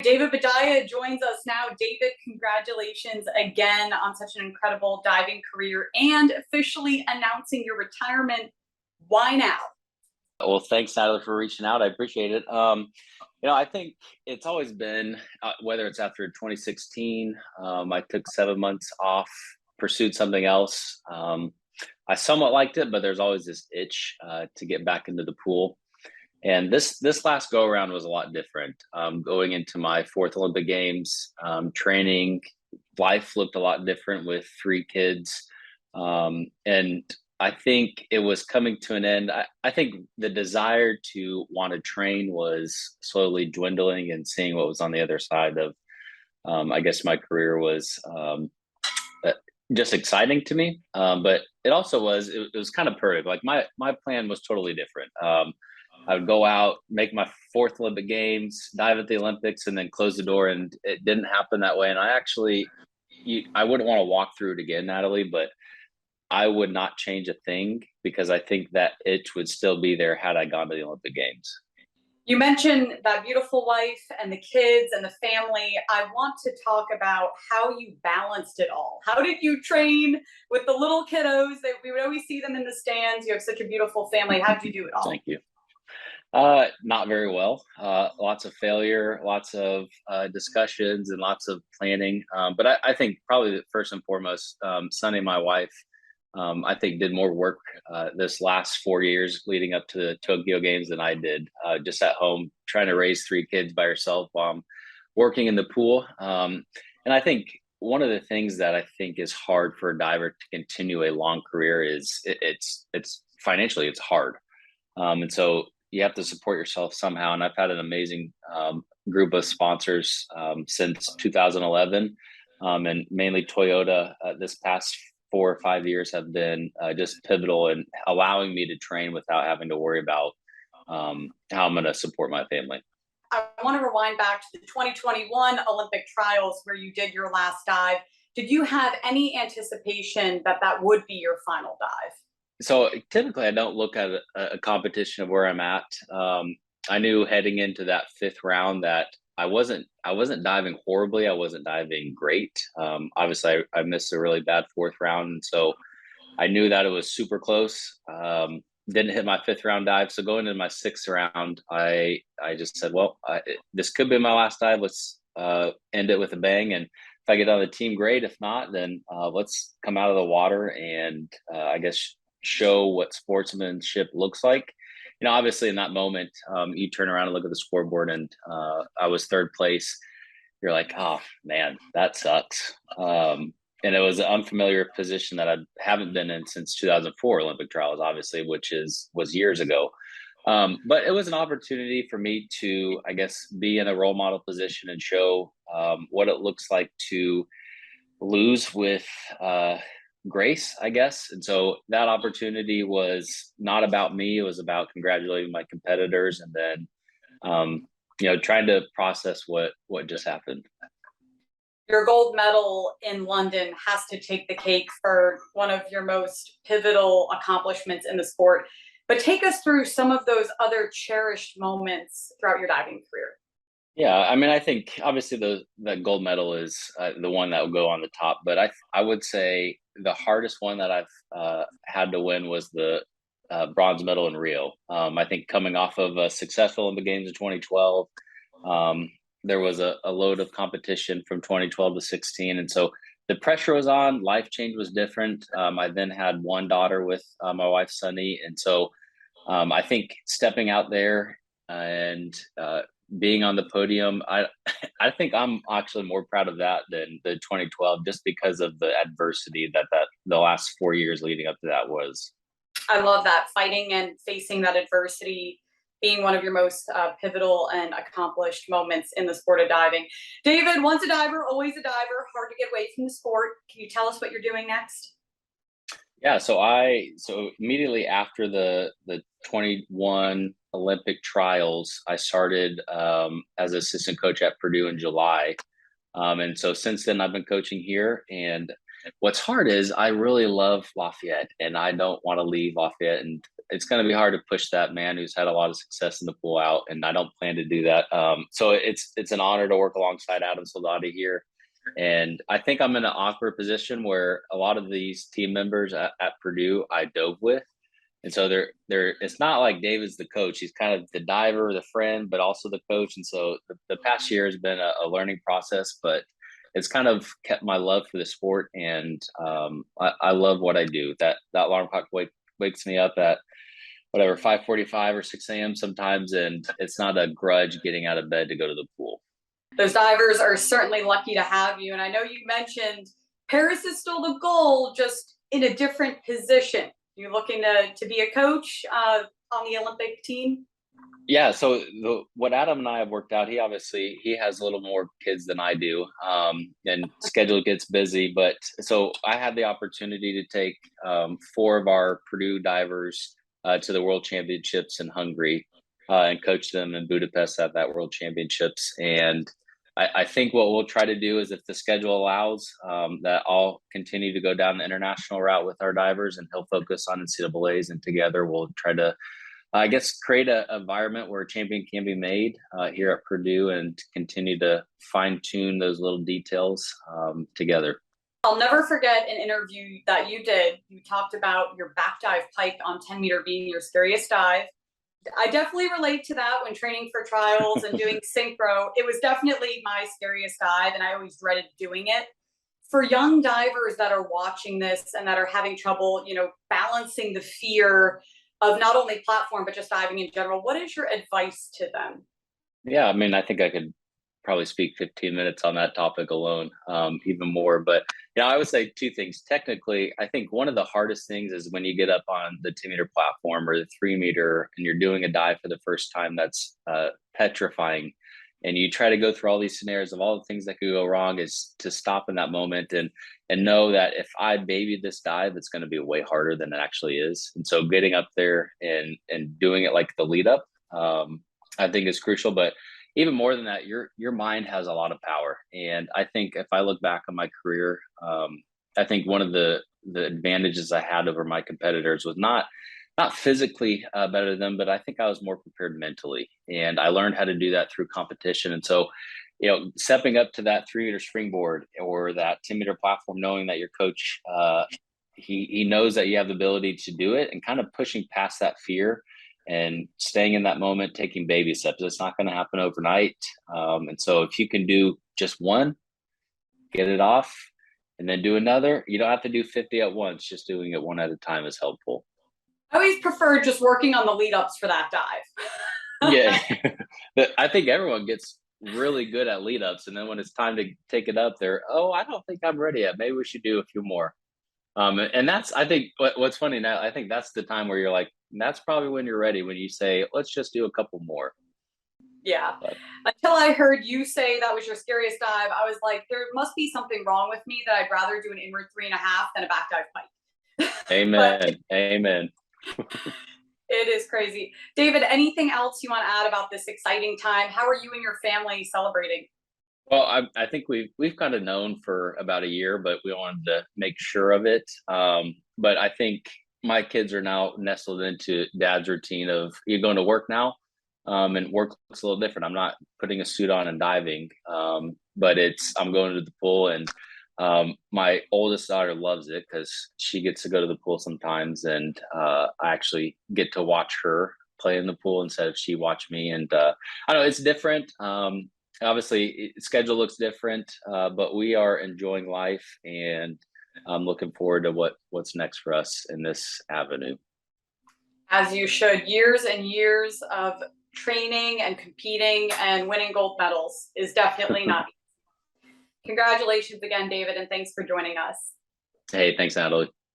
David Boudia joins us now. David, congratulations again on such an incredible diving career and officially announcing your retirement. Why now? Well, thanks, Natalie, for reaching out. I appreciate it. I think it's always been, whether it's after 2016, I took 7 months off, pursued something else. I somewhat liked it, but there's always this itch to get back into the pool. And this last go around was a lot different. Going into my fourth Olympic Games, training, life looked a lot different with three kids. And I think it was coming to an end. I think the desire to want to train was slowly dwindling, and seeing what was on the other side of, I guess my career was just exciting to me. But it also it was kind of perfect. Like my plan was totally different. I would go out, make my fourth Olympic Games, dive at the Olympics, and then close the door. And it didn't happen that way. And I wouldn't want to walk through it again, Natalie, but I would not change a thing, because I think that itch would still be there had I gone to the Olympic Games. You mentioned that beautiful wife and the kids and the family. I want to talk about how you balanced it all. How did you train with the little kiddos? We would always see them in the stands. You have such a beautiful family. How did you do it all? Thank you. Not very well. Lots of failure, lots of discussions, and lots of planning. But I think probably first and foremost, Sunny, my wife, I think did more work this last 4 years leading up to the Tokyo Games than I did, just at home trying to raise three kids by herself while I'm working in the pool. And I think one of the things that I think is hard for a diver to continue a long career is it's financially, it's hard. And so you have to support yourself somehow. And I've had an amazing group of sponsors since 2011, and mainly Toyota this past 4 or 5 years have been just pivotal in allowing me to train without having to worry about how I'm going to support my family. I want to rewind back to the 2021 Olympic trials where you did your last dive. Did you have any anticipation that would be your final dive? So typically I don't look at a competition of where I'm at. I knew heading into that fifth round that I wasn't diving horribly. I wasn't diving great. Obviously I missed a really bad fourth round. And so I knew that it was super close. Didn't hit my fifth round dive. So going into my sixth round, I just said, well, this could be my last dive. Let's end it with a bang. And if I get on the team, great. If not, then let's come out of the water and I guess show what sportsmanship looks like. Obviously in that moment, you turn around and look at the scoreboard, and I was third place. You're like, oh man, that sucks. And it was an unfamiliar position that I haven't been in since 2004 Olympic trials, obviously, which was years ago. But it was an opportunity for me to, I guess, be in a role model position and show what it looks like to lose with grace, I guess. And so that opportunity was not about me. It was about congratulating my competitors, and then trying to process what just happened. Your gold medal in London has to take the cake for one of your most pivotal accomplishments in the sport. But take us through some of those other cherished moments throughout your diving career. Yeah, I mean, I think obviously the gold medal is the one that will go on the top. But I would say the hardest one that I've had to win was the bronze medal in Rio. I think coming off of a successful Olympic Games in 2012, there was a load of competition from 2012 to 16. And so the pressure was on, life change was different. I then had one daughter with my wife, Sunny. And so I think stepping out there and being on the podium, I think I'm actually more proud of that than the 2012, just because of the adversity that the last 4 years leading up to that was. I love that, fighting and facing that adversity being one of your most pivotal and accomplished moments in the sport of diving. David, once a diver, always a diver. Hard to get away from the sport. Can you tell us what you're doing next? Yeah, so immediately after the 21 Olympic trials, I started as assistant coach at Purdue in July. And so since then, I've been coaching here. And what's hard is I really love Lafayette, and I don't want to leave Lafayette. And it's going to be hard to push that man who's had a lot of success in the pool out, and I don't plan to do that. So it's an honor to work alongside Adam Soldati here, and I think I'm in an awkward position where a lot of these team members at Purdue I dove with, and so they're it's not like David's the coach. He's kind of the diver, the friend, but also the coach. And so the past year has been a learning process, but it's kind of kept my love for the sport. And I love what I do. That alarm clock wakes me up at whatever 5:45 or 6 a.m. sometimes, and it's not a grudge getting out of bed to go to the pool. Those divers are certainly lucky to have you. And I know you mentioned Paris is still the goal, just in a different position. You looking to be a coach on the Olympic team? Yeah, so what Adam and I have worked out, he has a little more kids than I do, and schedule gets busy. But so I had the opportunity to take four of our Purdue divers to the World Championships in Hungary and coach them in Budapest at that World Championships. And I think what we'll try to do is, if the schedule allows, that I'll continue to go down the international route with our divers, and he'll focus on NCAA's, and together we'll try to, I guess, create an environment where a champion can be made here at Purdue, and continue to fine tune those little details together. I'll never forget an interview that you did. You talked about your back dive pike on 10-meter being your scariest dive. I definitely relate to that when training for trials and doing synchro. It was definitely my scariest dive, and I always dreaded doing it. For young divers that are watching this and that are having trouble, balancing the fear of not only platform, but just diving in general, what is your advice to them? Yeah, I mean, I think I could probably speak 15 minutes on that topic alone, even more. But I would say two things. Technically, I think one of the hardest things is when you get up on the 2-meter platform or the 3-meter, and you're doing a dive for the first time. That's petrifying, and you try to go through all these scenarios of all the things that could go wrong. Is to stop in that moment and know that if I babied this dive, it's going to be way harder than it actually is. And so getting up there and doing it like the lead up, I think is crucial. But even more than that, your mind has a lot of power. And I think if I look back on my career, I think one of the advantages I had over my competitors was not physically better than them, but I think I was more prepared mentally, and I learned how to do that through competition. And so, stepping up to that 3-meter springboard or that 10-meter platform, knowing that your coach, he knows that you have the ability to do it, and kind of pushing past that fear and staying in that moment, taking baby steps. It's not going to happen overnight. And so if you can do just one, get it off, and then do another. You don't have to do 50 at once. Just doing it one at a time is helpful. I always prefer just working on the lead ups for that dive. Yeah. I think everyone gets really good at lead ups. And then when it's time to take it up, I don't think I'm ready yet. Maybe we should do a few more. And that's, I think, what's funny now, I think that's the time where you're like, that's probably when you're ready, when you say, let's just do a couple more. Yeah. But until I heard you say that was your scariest dive, I was like, there must be something wrong with me that I'd rather do an inward 3.5 than a back dive pike. Amen. Amen. It is crazy. David, anything else you want to add about this exciting time? How are you and your family celebrating? Well, I think we've kind of known for about a year, but we wanted to make sure of it. But I think my kids are now nestled into dad's routine of you going to work now, and work looks a little different. I'm not putting a suit on and diving, but I'm going to the pool, and my oldest daughter loves it because she gets to go to the pool sometimes, and I actually get to watch her play in the pool instead of she watch me. And I don't know, it's different. Obviously, schedule looks different, but we are enjoying life, and I'm looking forward to what's next for us in this avenue. As you should. Years and years of training and competing and winning gold medals is definitely not easy. Congratulations again, David, and thanks for joining us. Hey, thanks, Natalie.